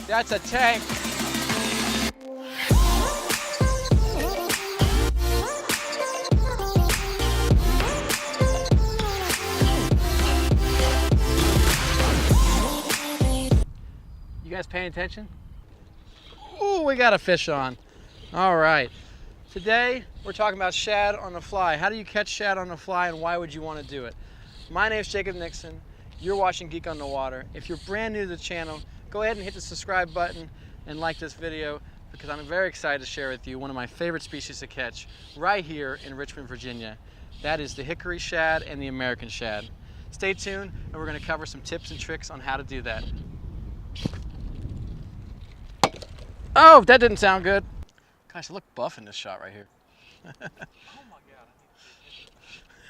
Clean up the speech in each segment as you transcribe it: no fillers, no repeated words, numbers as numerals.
That's a tank. You guys paying attention? Ooh, we got a fish on. All right. Today, we're talking about shad on the fly. How do you catch shad on the fly and why would you want to do it? My name is Jacob Nixon. You're watching Geek on the Water. If you're brand new to the channel, go ahead and hit the subscribe button and like this video because I'm very excited to share with you one of my favorite species to catch right here in Richmond, Virginia. That is the hickory shad and the American shad. Stay tuned and we're going to cover some tips and tricks on how to do that. Oh, that didn't sound good. Gosh, I look buff in this shot right here. Oh my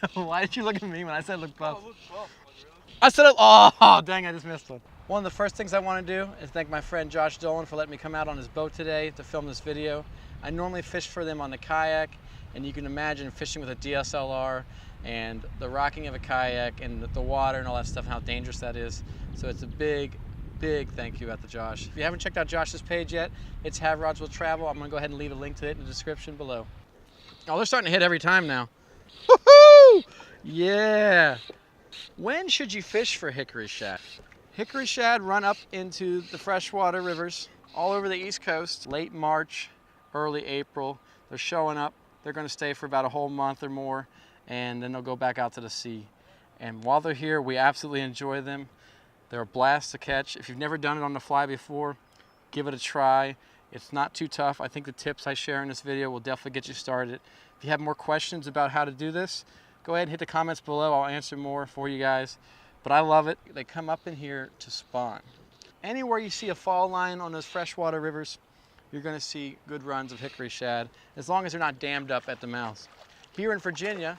god. Why did you look at me when I said look buff? Oh, look buff. Really? I said, oh, dang, I just missed one. One of the first things I want to do is thank my friend Josh Dolan for letting me come out on his boat today to film this video. I normally fish for them on the kayak, and you can imagine fishing with a DSLR and the rocking of a kayak and the water and all that stuff, and how dangerous that is. So it's a big thank you out to Josh. If you haven't checked out Josh's page yet, it's Have Rods Will Travel. I'm gonna go ahead and leave a link to it in the description below. Oh, they're starting to hit every time now. Woohoo! Yeah. When should you fish for hickory shad? Hickory shad run up into the freshwater rivers all over the East Coast. Late March, early April. They're showing up. They're gonna stay for about a whole month or more, and then they'll go back out to the sea. And while they're here, we absolutely enjoy them. They're a blast to catch. If you've never done it on the fly before, give it a try. It's not too tough. I think the tips I share in this video will definitely get you started. If you have more questions about how to do this, go ahead and hit the comments below. I'll answer more for you guys. But I love it. They come up in here to spawn. Anywhere you see a fall line on those freshwater rivers, you're gonna see good runs of hickory shad, as long as they're not dammed up at the mouths. Here in Virginia,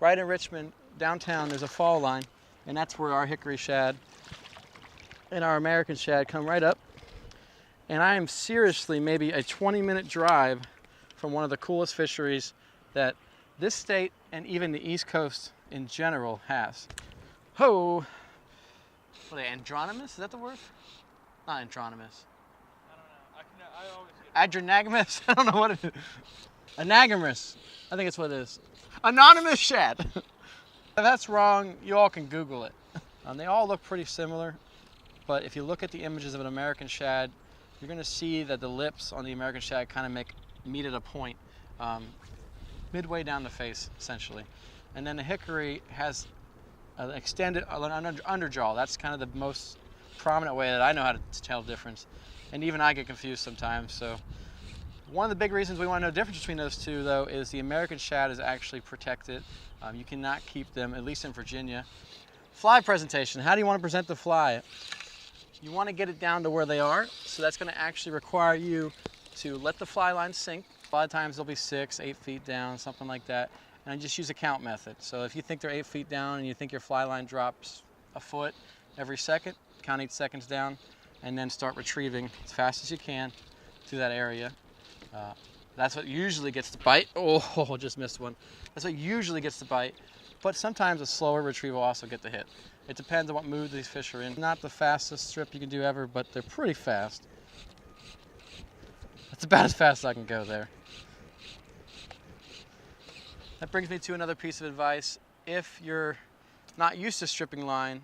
right in Richmond, downtown, there's a fall line, and that's where our hickory shad and our American shad come right up. And I am seriously maybe a 20-minute drive from one of the coolest fisheries that this state and even the East Coast in general has. Ho! What are they, andronymous? Is that the word? Not andronymous. I don't know. I always get Adrenagamous? I don't know what it is. Anagamous. I think it's what it is. Anonymous shad. If that's wrong, you all can Google it. They all look pretty similar. But if you look at the images of an American shad, you're going to see that the lips on the American shad kind of meet at a point, midway down the face, essentially. And then the hickory has an extended underjaw. That's kind of the most prominent way that I know how to tell the difference. And even I get confused sometimes. So one of the big reasons we want to know the difference between those two, though, is the American shad is actually protected. You cannot keep them, at least in Virginia. Fly presentation. How do you want to present the fly? You want to get it down to where they are, so that's going to actually require you to let the fly line sink. A lot of times they'll be 6, 8 feet down, something like that, and I just use a count method. So if you think they're 8 feet down and you think your fly line drops a foot every second, count 8 seconds down, and then start retrieving as fast as you can to that area. That's what usually gets the bite. Oh, just missed one. That's what usually gets the bite, but sometimes a slower retrieval will also get the hit. It depends on what mood these fish are in. Not the fastest strip you can do ever, but they're pretty fast. That's about as fast as I can go there. That brings me to another piece of advice. If you're not used to stripping line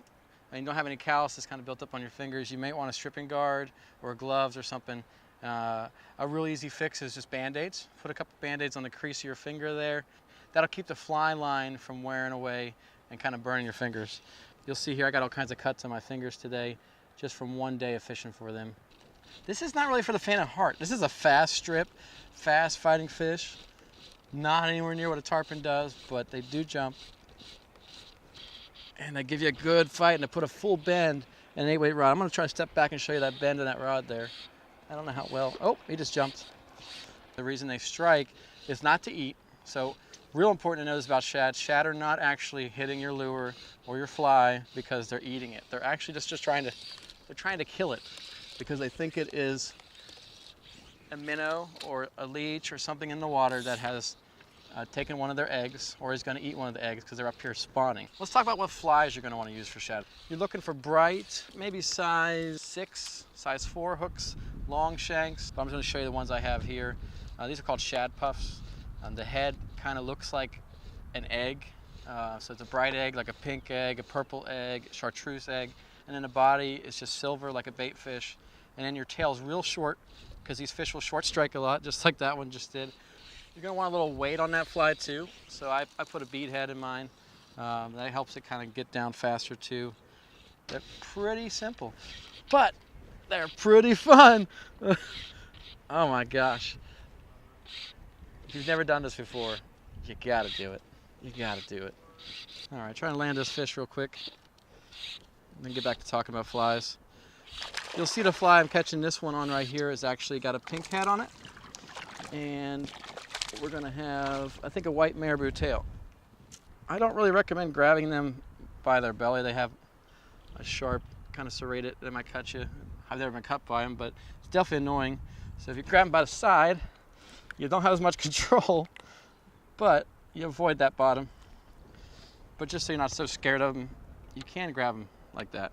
and you don't have any calluses kind of built up on your fingers, you may want a stripping guard or gloves or something. A real easy fix is just Band-Aids. Put a couple Band-Aids on the crease of your finger there. That'll keep the fly line from wearing away and kind of burning your fingers. You'll see here I got all kinds of cuts on my fingers today just from one day of fishing for them. This is not really for the faint of heart. This is a fast strip, fast fighting fish. Not anywhere near what a tarpon does, but they do jump. And they give you a good fight and they put a full bend in an 8-weight rod. I'm going to try to step back and show you that bend in that rod there. I don't know how well. Oh, he just jumped. The reason they strike is not to eat. So real important to know this about shad. Shad are not actually hitting your lure or your fly because they're eating it. They're actually just trying to kill it because they think it is a minnow or a leech or something in the water that has taking one of their eggs, or he's going to eat one of the eggs because they're up here spawning. Let's talk about what flies you're going to want to use for shad. You're looking for bright, maybe size 6, size 4 hooks, long shanks. But I'm going to show you the ones I have here. These are called shad puffs. The head kind of looks like an egg. So it's a bright egg, like a pink egg, a purple egg, chartreuse egg. And then the body is just silver, like a bait fish. And then your tail's real short, because these fish will short strike a lot, just like that one just did. You're gonna want a little weight on that fly too. So I put a bead head in mine. That helps it kind of get down faster too. They're pretty simple, but they're pretty fun. Oh my gosh. If you've never done this before, you gotta do it. You gotta do it. All right, trying to land this fish real quick. Then get back to talking about flies. You'll see the fly I'm catching this one on right here has actually got a pink head on it. And we're gonna have, I think, a white marabou tail. I don't really recommend grabbing them by their belly. They have a sharp, kind of serrated, they might cut you. I've never been cut by them, but it's definitely annoying. So if you grab them by the side, you don't have as much control, but you avoid that bottom. But just so you're not so scared of them, you can grab them like that.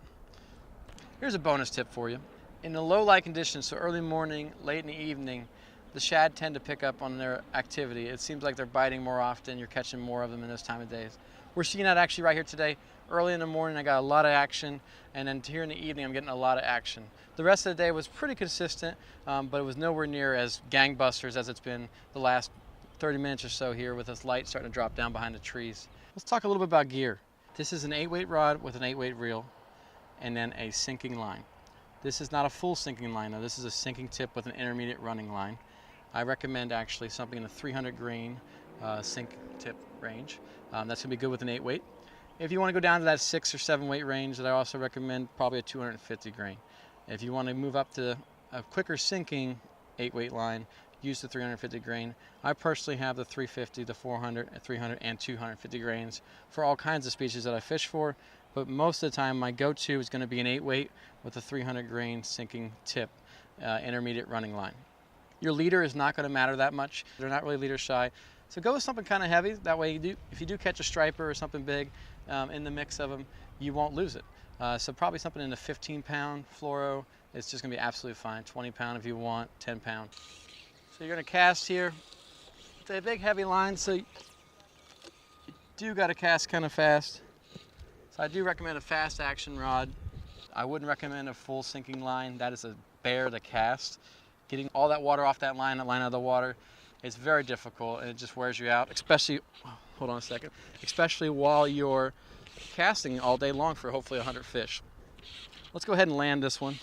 Here's a bonus tip for you. In the low light conditions, so early morning, late in the evening, the shad tend to pick up on their activity. It seems like they're biting more often. You're catching more of them in those time of days. We're seeing that actually right here today. Early in the morning, I got a lot of action, and then here in the evening, I'm getting a lot of action. The rest of the day was pretty consistent, but it was nowhere near as gangbusters as it's been the last 30 minutes or so here with this light starting to drop down behind the trees. Let's talk a little bit about gear. This is an 8-weight rod with an 8-weight reel, and then a sinking line. This is not a full sinking line though. This is a sinking tip with an intermediate running line. I recommend actually something in the 300 grain sink tip range. That's gonna be good with an 8-weight. If you wanna go down to that 6 or 7 weight range, that I also recommend probably a 250 grain. If you wanna move up to a quicker sinking 8-weight line, use the 350 grain. I personally have the 350, the 400, 300, and 250 grains for all kinds of species that I fish for. But most of the time, my go-to is going to be an 8-weight with a 300 grain sinking tip, intermediate running line. Your leader is not going to matter that much. They're not really leader shy. So go with something kind of heavy. That way, if you do catch a striper or something big in the mix of them, you won't lose it. So probably something in the 15-pound fluoro. It's just going to be absolutely fine. 20-pound if you want, 10-pound. So you're going to cast here. It's a big, heavy line, so you do got to cast kind of fast. So I do recommend a fast action rod. I wouldn't recommend a full sinking line. That is a bear to cast. Getting all that water off that line out of the water, it's very difficult and it just wears you out, especially, hold on a second, especially while you're casting all day long for hopefully 100 fish. Let's go ahead and land this one.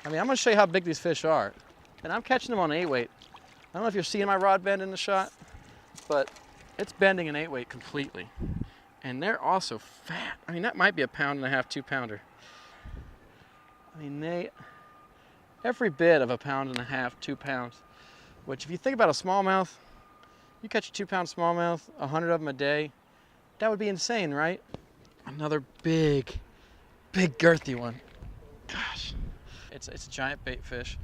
I mean, I'm gonna show you how big these fish are. And I'm catching them on an 8-weight. I don't know if you're seeing my rod bend in the shot, but it's bending an 8-weight completely. And they're also fat. I mean, that might be a 1.5 pound, 2 pounder. I mean, every bit of a 1.5 pound, 2 pounds. Which if you think about a smallmouth, you catch a 2-pound smallmouth, 100 of them a day, that would be insane, right? Another big girthy one. Gosh. It's a giant bait fish.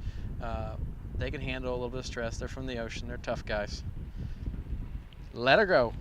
They can handle a little bit of stress. They're from the ocean. They're tough guys. Let her go.